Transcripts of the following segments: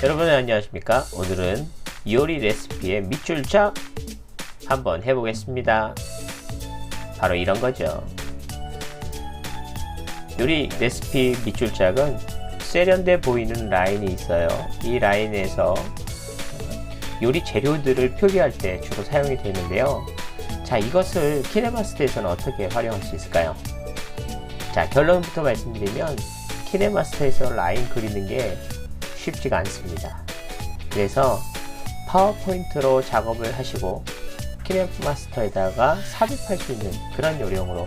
여러분 안녕하십니까? 오늘은 요리 레시피의 밑줄짝 한번 해보겠습니다. 바로 이런 거죠. 요리 레시피 밑줄짝은 세련돼 보이는 라인이 있어요. 이 라인에서 요리 재료들을 표기할 때 주로 사용이 되는데요. 자, 이것을 키네마스터에서는 어떻게 활용할 수 있을까요? 자, 결론부터 말씀드리면 키네마스터에서 라인 그리는 게 쉽지가 않습니다. 그래서 파워포인트로 작업을 하시고 키네마스터에다가 삽입할 수 있는 그런 요령으로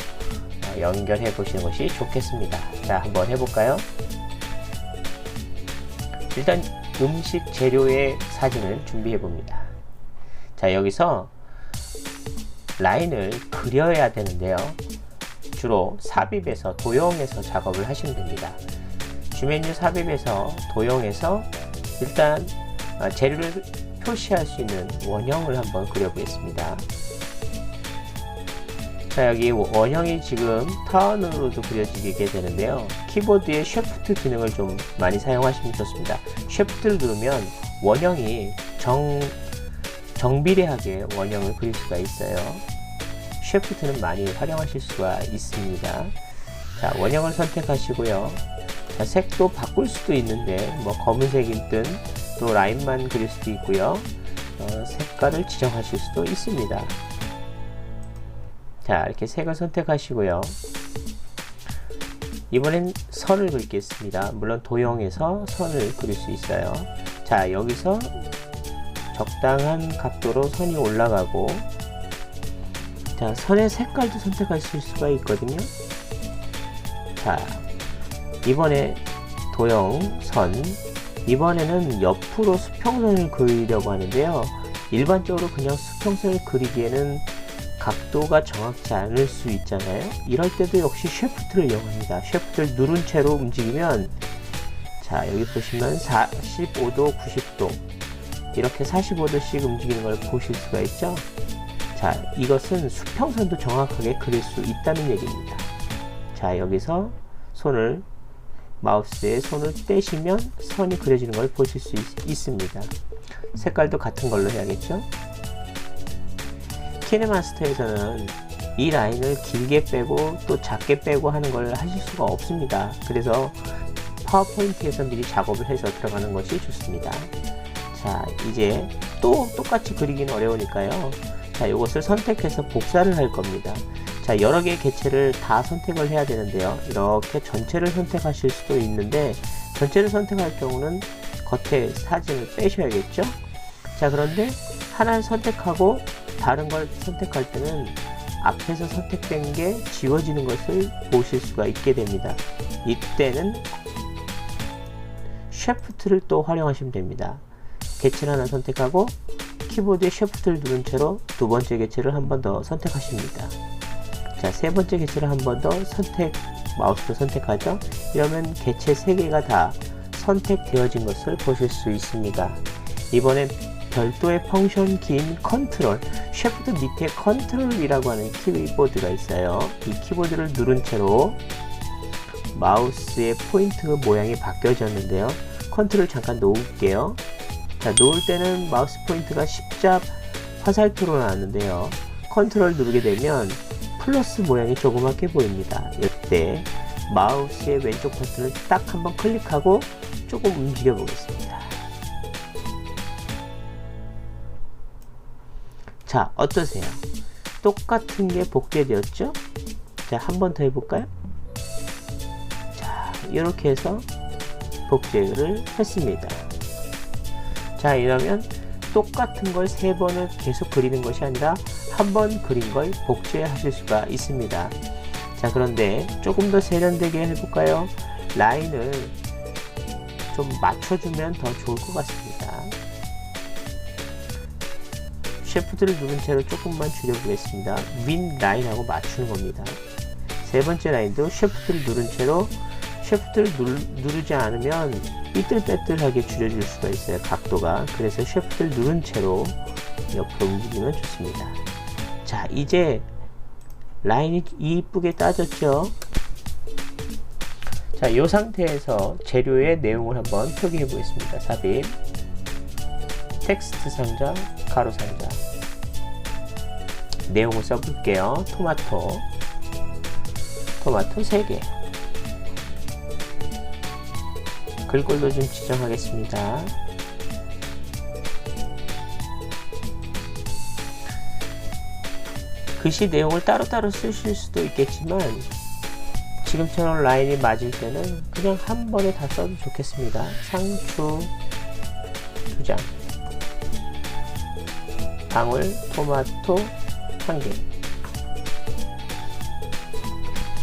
연결해 보시는 것이 좋겠습니다. 자, 한번 해볼까요? 일단 음식 재료의 사진을 준비해 봅니다. 자, 여기서 라인을 그려야 되는데요. 주로 삽입에서 도형에서 작업을 하시면 됩니다. 주메뉴 삽입에서 도형에서 일단 재료를 표시할 수 있는 원형을 한번 그려보겠습니다. 자, 여기 원형이 지금 타원으로도 그려지게 되는데요. 키보드의 쉬프트 기능을 좀 많이 사용하시면 좋습니다. 쉬프트를 누르면 원형이 정비례하게 원형을 그릴 수가 있어요. 쉬프트는 많이 활용하실 수가 있습니다. 자, 원형을 선택하시고요. 자, 색도 바꿀 수도 있는데 검은색이든 또 라인만 그릴 수도 있고요. 색깔을 지정하실 수도 있습니다. 자, 이렇게 색을 선택하시고요. 이번엔 선을 그리겠습니다. 물론 도형에서 선을 그릴 수 있어요. 자, 여기서 적당한 각도로 선이 올라가고, 자, 선의 색깔도 선택하실 수가 있거든요. 자, 이번에 도형 선, 이번에는 옆으로 수평선을 그리려고 하는데요. 일반적으로 그냥 수평선을 그리기에는 각도가 정확치 않을 수 있잖아요. 이럴 때도 역시 쉬프트를 이용합니다. 쉬프트를 누른 채로 움직이면, 자, 여기 보시면 45도, 90도 이렇게 45도씩 움직이는 걸 보실 수가 있죠. 자, 이것은 수평선도 정확하게 그릴 수 있다는 얘기입니다. 자, 여기서 마우스에 손을 떼시면 선이 그려지는 걸 보실 수 있습니다. 색깔도 같은 걸로 해야겠죠. 키네마스터에서는 이 라인을 길게 빼고 또 작게 빼고 하는 걸 하실 수가 없습니다. 그래서 파워포인트에서 미리 작업을 해서 들어가는 것이 좋습니다. 자, 이제 또 똑같이 그리기는 어려우니까요. 자, 이것을 선택해서 복사를 할 겁니다. 자, 여러 개의 개체를 다 선택을 해야 되는데요. 이렇게 전체를 선택하실 수도 있는데, 전체를 선택할 경우는 겉에 사진을 빼셔야겠죠. 자, 그런데 하나를 선택하고 다른 걸 선택할 때는 앞에서 선택된 게 지워지는 것을 보실 수가 있게 됩니다. 이때는 쉬프트를 또 활용하시면 됩니다. 개체를 하나 선택하고 키보드에 쉬프트를 누른 채로 두 번째 개체를 한 번 더 선택하십니다. 자, 세 번째 개체를 한 번 더 마우스로 선택하죠. 이러면 개체 3개가 다 선택되어진 것을 보실 수 있습니다. 이번엔 별도의 펑션 키인 컨트롤, 쉬프트 밑에 컨트롤이라고 하는 키보드가 있어요. 이 키보드를 누른 채로 마우스의 포인트 모양이 바뀌어졌는데요. 컨트롤 잠깐 놓을게요. 자, 놓을 때는 마우스 포인트가 십자 화살표로 나왔는데요. 컨트롤 누르게 되면 플러스 모양이 조그맣게 보입니다. 이때 마우스의 왼쪽 버튼을 딱 한번 클릭하고 조금 움직여 보겠습니다. 자, 어떠세요? 똑같은 게 복제되었죠? 자, 한 번 더 해볼까요? 자, 이렇게 해서 복제를 했습니다. 자, 이러면 똑같은 걸 3번을 계속 그리는 것이 아니라 한 번 그린 걸 복제하실 수가 있습니다. 자, 그런데 조금 더 세련되게 해볼까요? 라인을 좀 맞춰주면 더 좋을 것 같습니다. 쉬프트를 누른 채로 조금만 줄여보겠습니다. 윈 라인하고 맞추는 겁니다. 세 번째 라인도 쉬프트를 누른 채로, 쉬프트를 누르지 않으면 삐뚤빼뚤하게 줄여줄 수가 있어요, 각도가. 그래서 쉬프트를 누른 채로 옆으로 움직이면 좋습니다. 자, 이제 라인이 이쁘게 따졌죠. 자, 이 상태에서 재료의 내용을 한번 표기해 보겠습니다. 삽입. 텍스트 상자, 가로 상자. 내용을 써볼게요. 토마토 3개. 글꼴도 좀 지정하겠습니다. 글씨 내용을 따로따로 쓰실 수도 있겠지만 지금처럼 라인이 맞을 때는 그냥 한 번에 다 써도 좋겠습니다. 상추 2장, 방울 토마토 1개.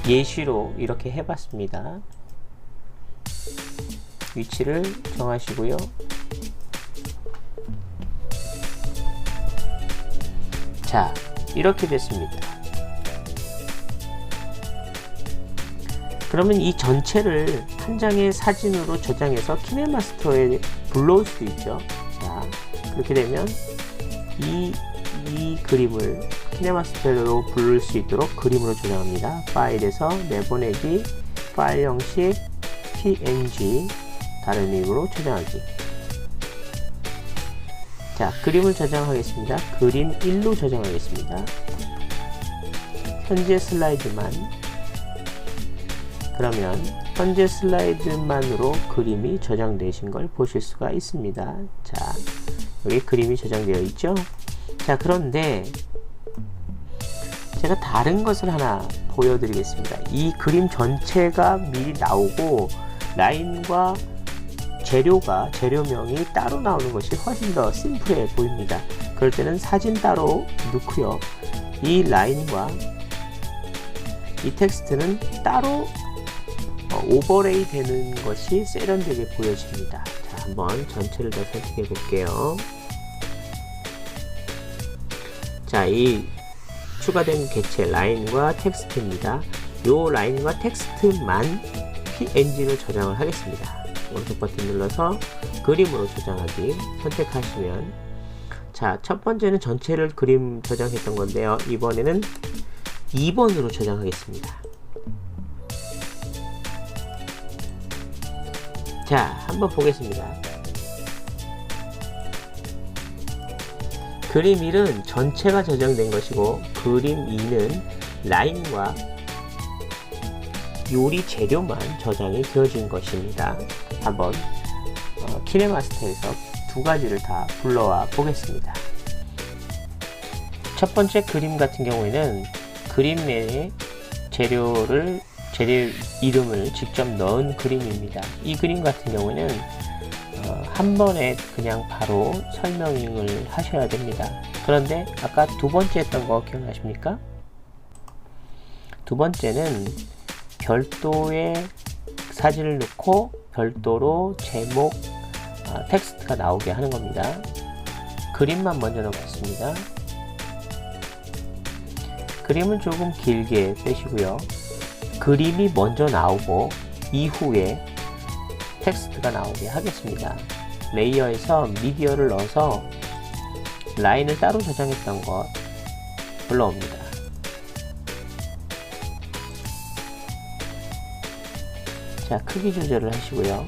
예시로 이렇게 해봤습니다. 위치를 정하시고요. 자, 이렇게 됐습니다. 그러면 이 전체를 한 장의 사진으로 저장해서 키네마스터에 불러올 수도 있죠. 자, 그렇게 되면 이 그림을 키네마스터로 부를 수 있도록 그림으로 저장합니다. 파일에서 내보내기, 파일 형식 png, 다른 이름으로 저장하기. 자, 그림을 저장하겠습니다. 그림 1로 저장하겠습니다. 현재 슬라이드만. 그러면 현재 슬라이드만으로 그림이 저장되신 걸 보실 수가 있습니다. 자, 여기 그림이 저장되어 있죠. 자, 그런데 제가 다른 것을 하나 보여드리겠습니다. 이 그림 전체가 미리 나오고 라인과 재료명이 따로 나오는 것이 훨씬 더 심플해 보입니다. 그럴 때는 사진 따로 넣고요. 이 라인과 이 텍스트는 따로 오버레이 되는 것이 세련되게 보여집니다. 자, 한번 전체를 더 선택해 볼게요. 자, 이 추가된 객체 라인과 텍스트입니다. 이 라인과 텍스트만 PNG로 저장을 하겠습니다. 오른쪽 버튼 눌러서 그림으로 저장하기 선택하시면, 자, 첫 번째는 전체를 그림 저장했던 건데요. 이번에는 2번으로 저장하겠습니다. 자, 한번 보겠습니다. 그림 1은 전체가 저장된 것이고, 그림 2는 라인과 요리 재료만 저장이 되어진 것입니다. 한번 키네마스터에서 두 가지를 다 불러와 보겠습니다. 첫 번째 그림 같은 경우에는 그림 내에 재료 이름을 직접 넣은 그림입니다. 이 그림 같은 경우에는 한 번에 그냥 바로 설명을 하셔야 됩니다. 그런데 아까 두 번째 했던 거 기억나십니까? 두 번째는 별도의 사진을 넣고 별도로 제목, 텍스트가 나오게 하는 겁니다. 그림만 먼저 넣겠습니다. 그림은 조금 길게 빼시고요. 그림이 먼저 나오고 이후에 텍스트가 나오게 하겠습니다. 레이어에서 미디어를 넣어서 라인을 따로 저장했던 것 불러옵니다. 자, 크기 조절을 하시고요.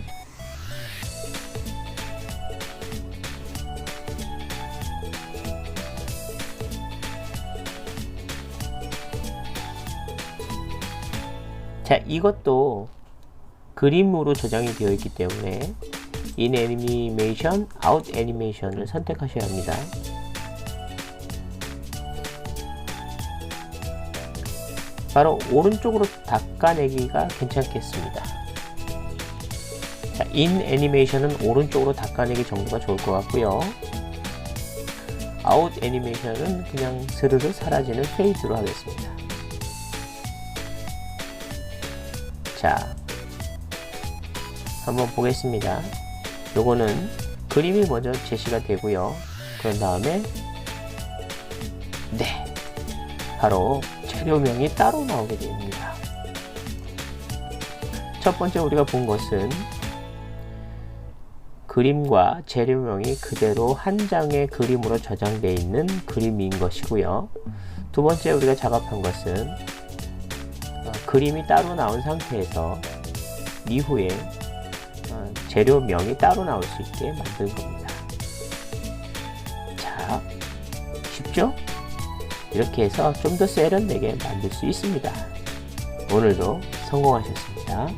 자, 이것도 그림으로 저장이 되어 있기 때문에 In Animation, Out Animation을 선택하셔야 합니다. 바로 오른쪽으로 닦아내기가 괜찮겠습니다. 자, In Animation은 오른쪽으로 닦아내기 정도가 좋을 것 같고요. Out Animation은 그냥 스르르 사라지는 페이드로 하겠습니다. 자, 한번 보겠습니다. 요거는 그림이 먼저 제시가 되고요. 그런 다음에 네, 바로 재료명이 따로 나오게 됩니다. 첫 번째 우리가 본 것은 그림과 재료명이 그대로 한 장의 그림으로 저장되어 있는 그림인 것이고요. 두 번째 우리가 작업한 것은 그림이 따로 나온 상태에서 이후에 재료명이 따로 나올 수 있게 만든 겁니다. 쉽죠? 이렇게 해서 좀 더 세련되게 만들 수 있습니다. 오늘도 성공하셨습니다.